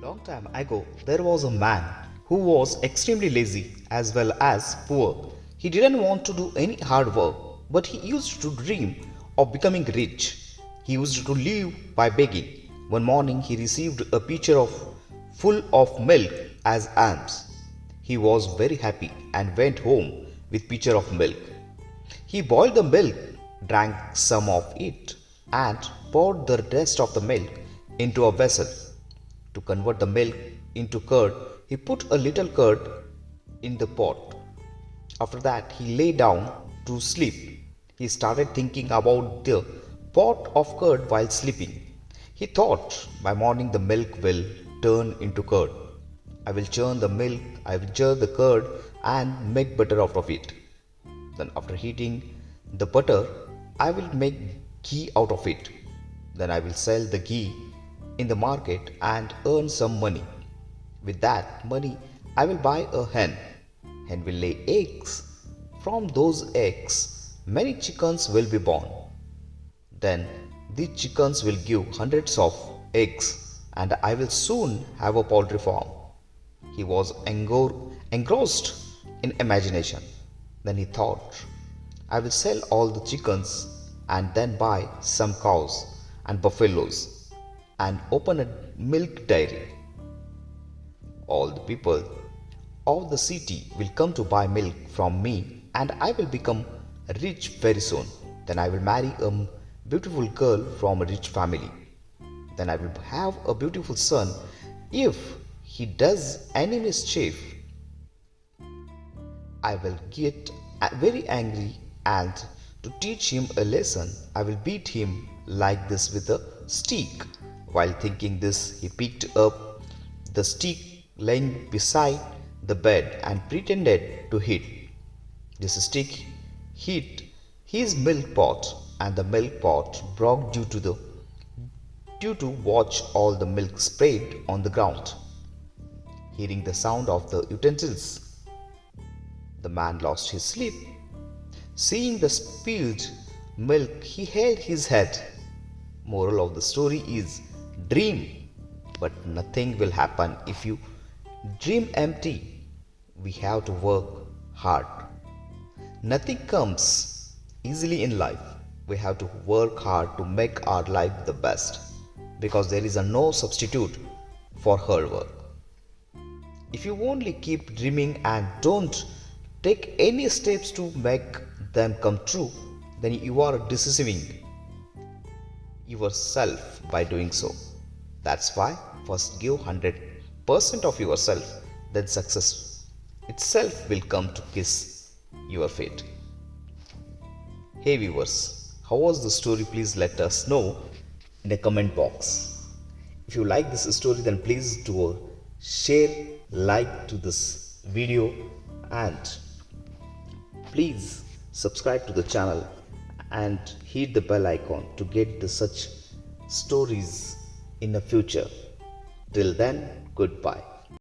Long time ago, there was a man who was extremely lazy as well as poor. He didn't want to do any hard work, but he used to dream of becoming rich. He used to live by begging. One morning, he received a pitcher full of milk as alms. He was very happy and went home with pitcher of milk. He boiled the milk, drank some of it, and poured the rest of the milk into a vessel. To convert the milk into curd, he put a little curd in the pot. After that, he lay down to sleep. He started thinking about the pot of curd while sleeping. He thought, by morning the milk will turn into curd. I will churn the milk, I will churn the curd and make butter out of it. Then after heating the butter, I will make ghee out of it. Then I will sell the ghee in the market and earn some money. With that money, I will buy a hen. Hen will lay eggs. From those eggs, many chickens will be born. Then these chickens will give hundreds of eggs, and I will soon have a poultry farm. He was engrossed in imagination. Then he thought, I will sell all the chickens and then buy some cows and buffaloes and open a milk dairy. All the people of the city will come to buy milk from me, and I will become rich very soon. Then I will marry a beautiful girl from a rich family. Then I will have a beautiful son. If he does any mischief, I will get very angry, and to teach him a lesson, I will beat him like this with a stick. While thinking this, he picked up the stick lying beside the bed and pretended to hit. This stick hit his milk pot, and the milk pot broke due to watch all the milk sprayed on the ground. Hearing the sound of the utensils, the man lost his sleep. Seeing the spilled milk, he held his head. Moral of the story is, dream, but nothing will happen if you dream empty. We have to work hard. Nothing comes easily in life. We have to work hard to make our life the best, because there is no substitute for hard work. If you only keep dreaming and don't take any steps to make them come true, then you are deceiving yourself by doing so. That's why first give 100% of yourself, then success itself will come to kiss your feet. Hey viewers, how was the story? Please let us know in the comment box. If you like this story, then please do a share, like to this video, and please subscribe to the channel and hit the bell icon to get the such stories in the future. Till then, goodbye.